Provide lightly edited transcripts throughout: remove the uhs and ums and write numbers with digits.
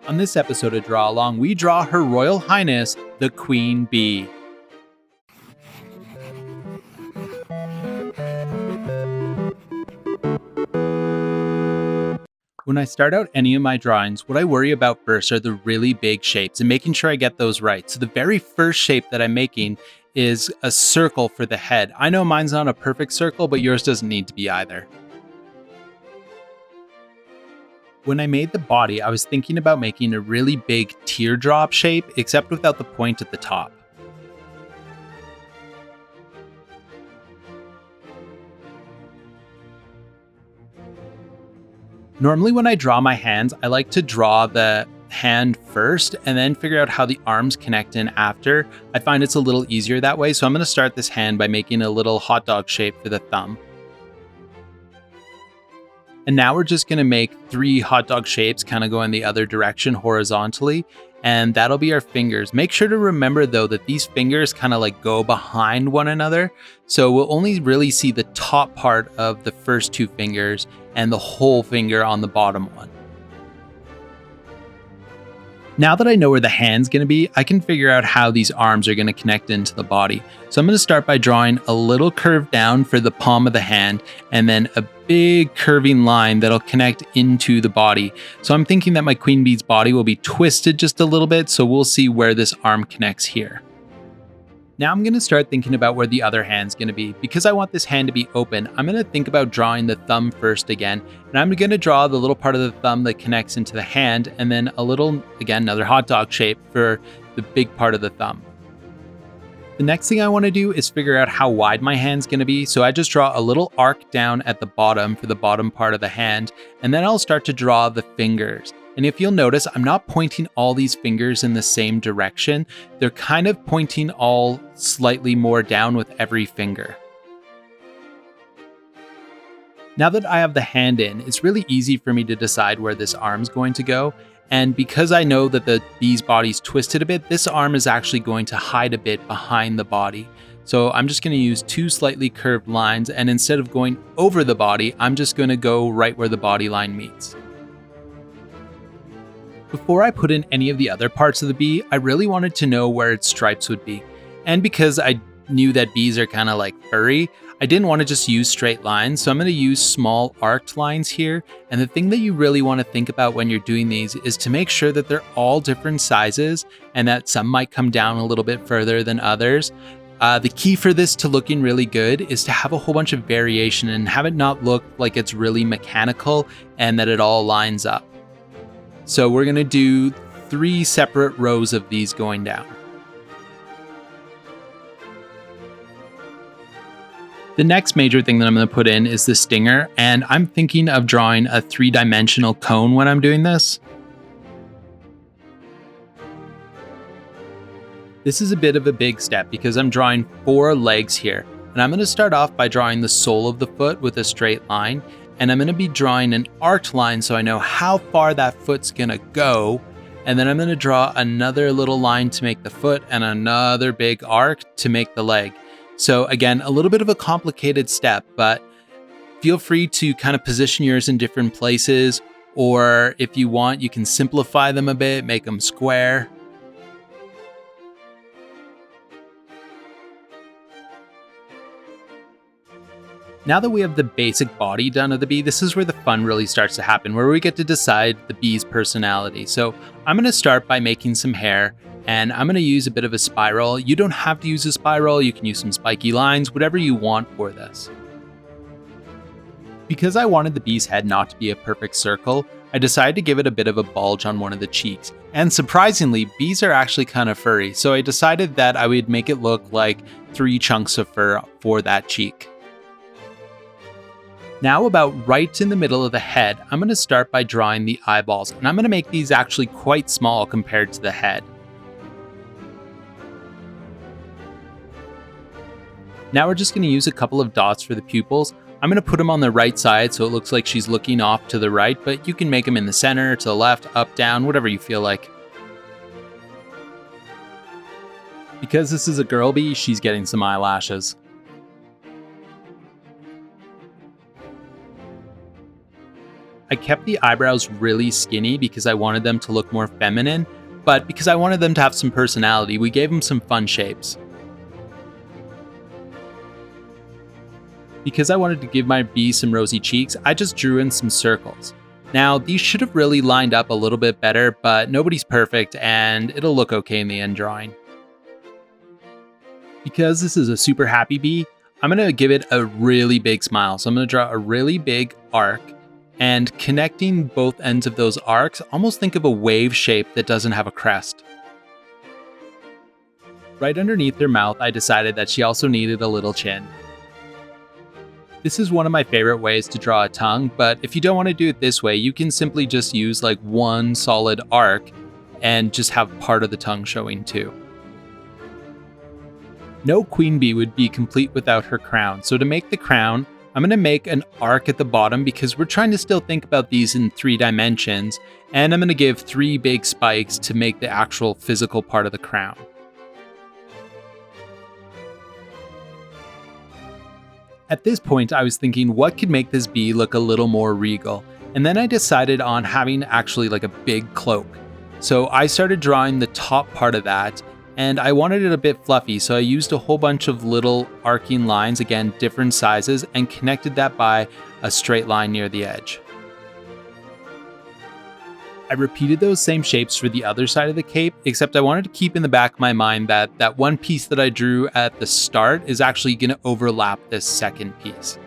On this episode of Draw Along, we draw Her Royal Highness, the Queen Bee. When I start out any of my drawings, what I worry about first are the really big shapes and making sure I get those right. So the very first shape that I'm making is a circle for the head. I know mine's not a perfect circle, but yours doesn't need to be either. When I made the body, I was thinking about making a really big teardrop shape, except without the point at the top. Normally when I draw my hands, I like to draw the hand first and then figure out how the arms connect in after. I find it's a little easier that way, so I'm going to start this hand by making a little hot dog shape for the thumb. And now we're just going to make 3 hot dog shapes kind of go in the other direction horizontally, and that'll be our fingers. Make sure to remember though that these fingers kind of like go behind one another, so we'll only really see the top part of the first 2 fingers and the whole finger on the bottom one. Now that I know where the hand's going to be, I can figure out how these arms are going to connect into the body. So I'm going to start by drawing a little curve down for the palm of the hand and then a big curving line that'll connect into the body. So I'm thinking that my queen bee's body will be twisted just a little bit, so we'll see where this arm connects here. Now I'm going to start thinking about where the other hand's going to be. Because I want this hand to be open, I'm going to think about drawing the thumb first again. And I'm going to draw the little part of the thumb that connects into the hand, and then a little, again, another hot dog shape for the big part of the thumb. The next thing I want to do is figure out how wide my hand's going to be. So I just draw a little arc down at the bottom for the bottom part of the hand, and then I'll start to draw the fingers. And if you'll notice, I'm not pointing all these fingers in the same direction. They're kind of pointing all slightly more down with every finger. Now that I have the hand in, it's really easy for me to decide where this arm's going to go. And because I know that the bee's body's twisted a bit, this arm is actually going to hide a bit behind the body. So I'm just going to use 2 slightly curved lines, and instead of going over the body, I'm just going to go right where the body line meets. Before I put in any of the other parts of the bee, I really wanted to know where its stripes would be. And because I knew that bees are kind of like furry, I didn't want to just use straight lines, so I'm going to use small arced lines here. And the thing that you really want to think about when you're doing these is to make sure that they're all different sizes and that some might come down a little bit further than others. The key for this to looking really good is to have a whole bunch of variation and have it not look like it's really mechanical and that it all lines up. So we're going to do 3 separate rows of these going down. The next major thing that I'm going to put in is the stinger, and I'm thinking of drawing a 3-dimensional cone when I'm doing this. This is a bit of a big step because I'm drawing 4 legs here, and I'm going to start off by drawing the sole of the foot with a straight line. And I'm going to be drawing an arced line so I know how far that foot's going to go. And then I'm going to draw another little line to make the foot and another big arc to make the leg. So again, a little bit of a complicated step, but feel free to kind of position yours in different places. Or if you want, you can simplify them a bit, make them square. Now that we have the basic body done of the bee, this is where the fun really starts to happen, where we get to decide the bee's personality. So I'm going to start by making some hair, and I'm going to use a bit of a spiral. You don't have to use a spiral, you can use some spiky lines, whatever you want for this. Because I wanted the bee's head not to be a perfect circle, I decided to give it a bit of a bulge on one of the cheeks. And surprisingly, bees are actually kind of furry, so I decided that I would make it look like 3 chunks of fur for that cheek. Now about right in the middle of the head, I'm going to start by drawing the eyeballs, and I'm going to make these actually quite small compared to the head. Now we're just going to use a couple of dots for the pupils. I'm going to put them on the right side so it looks like she's looking off to the right, but you can make them in the center, to the left, up, down, whatever you feel like. Because this is a girl bee, she's getting some eyelashes. I kept the eyebrows really skinny because I wanted them to look more feminine, but because I wanted them to have some personality, we gave them some fun shapes. Because I wanted to give my bee some rosy cheeks, I just drew in some circles. Now, these should have really lined up a little bit better, but nobody's perfect and it'll look okay in the end drawing. Because this is a super happy bee, I'm going to give it a really big smile. So I'm going to draw a really big arc, and connecting both ends of those arcs, almost think of a wave shape that doesn't have a crest. Right underneath her mouth, I decided that she also needed a little chin. This is one of my favorite ways to draw a tongue, but if you don't want to do it this way, you can simply just use like one solid arc and just have part of the tongue showing too. No queen bee would be complete without her crown, so to make the crown, I'm going to make an arc at the bottom because we're trying to still think about these in 3 dimensions, and I'm going to give 3 big spikes to make the actual physical part of the crown. At this point, I was thinking what could make this bee look a little more regal, and then I decided on having actually like a big cloak. So I started drawing the top part of that, and I wanted it a bit fluffy, so I used a whole bunch of little arcing lines, again different sizes, and connected that by a straight line near the edge. I repeated those same shapes for the other side of the cape, except I wanted to keep in the back of my mind that that one piece that I drew at the start is actually going to overlap this second piece.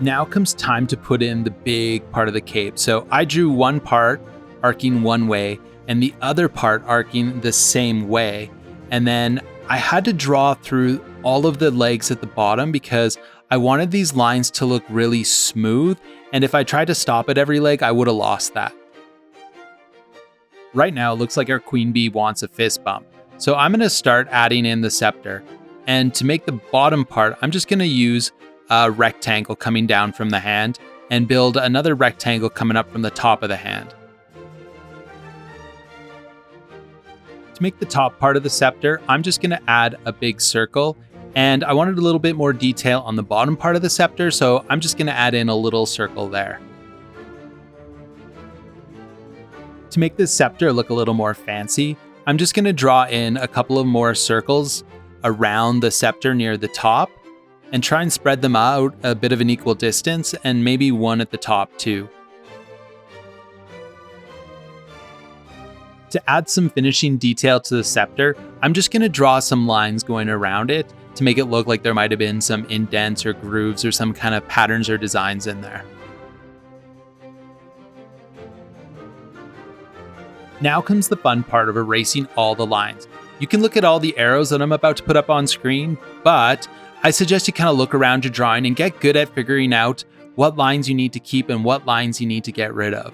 Now comes time to put in the big part of the cape. So I drew one part arcing one way, and the other part arcing the same way. And then I had to draw through all of the legs at the bottom because I wanted these lines to look really smooth, and if I tried to stop at every leg, I would have lost that. Right now, it looks like our queen bee wants a fist bump. So I'm gonna start adding in the scepter. And to make the bottom part, I'm just gonna use a rectangle coming down from the hand and build another rectangle coming up from the top of the hand. To make the top part of the scepter, I'm just going to add a big circle, and I wanted a little bit more detail on the bottom part of the scepter, so I'm just going to add in a little circle there. To make this scepter look a little more fancy, I'm just going to draw in a couple of more circles around the scepter near the top, and try and spread them out a bit of an equal distance, and maybe one at the top too. To add some finishing detail to the scepter, I'm just going to draw some lines going around it to make it look like there might have been some indents or grooves or some kind of patterns or designs in there. Now comes the fun part of erasing all the lines. You can look at all the arrows that I'm about to put up on screen, but I suggest you kind of look around your drawing and get good at figuring out what lines you need to keep and what lines you need to get rid of.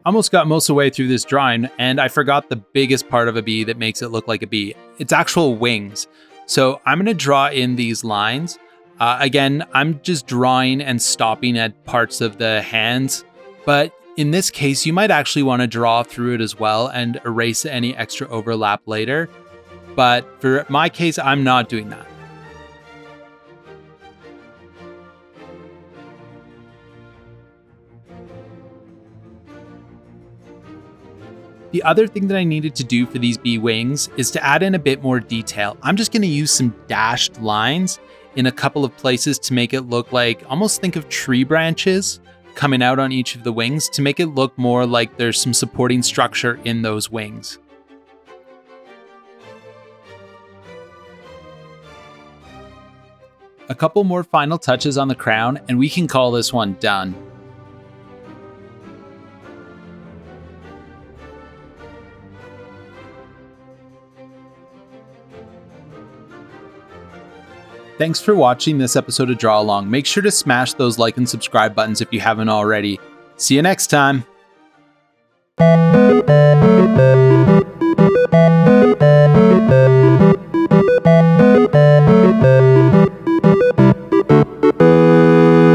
Almost got most of the way through this drawing, and I forgot the biggest part of a bee that makes it look like a bee. It's actual wings. So I'm going to draw in these lines. Again, I'm just drawing and stopping at parts of the hands, but in this case, you might actually want to draw through it as well and erase any extra overlap later. But for my case, I'm not doing that. The other thing that I needed to do for these bee wings is to add in a bit more detail. I'm just going to use some dashed lines in a couple of places to make it look like, almost think of tree branches coming out on each of the wings to make it look more like there's some supporting structure in those wings. A couple more final touches on the crown and we can call this one done. Thanks for watching this episode of Draw Along. Make sure to smash those like and subscribe buttons if you haven't already. See you next time.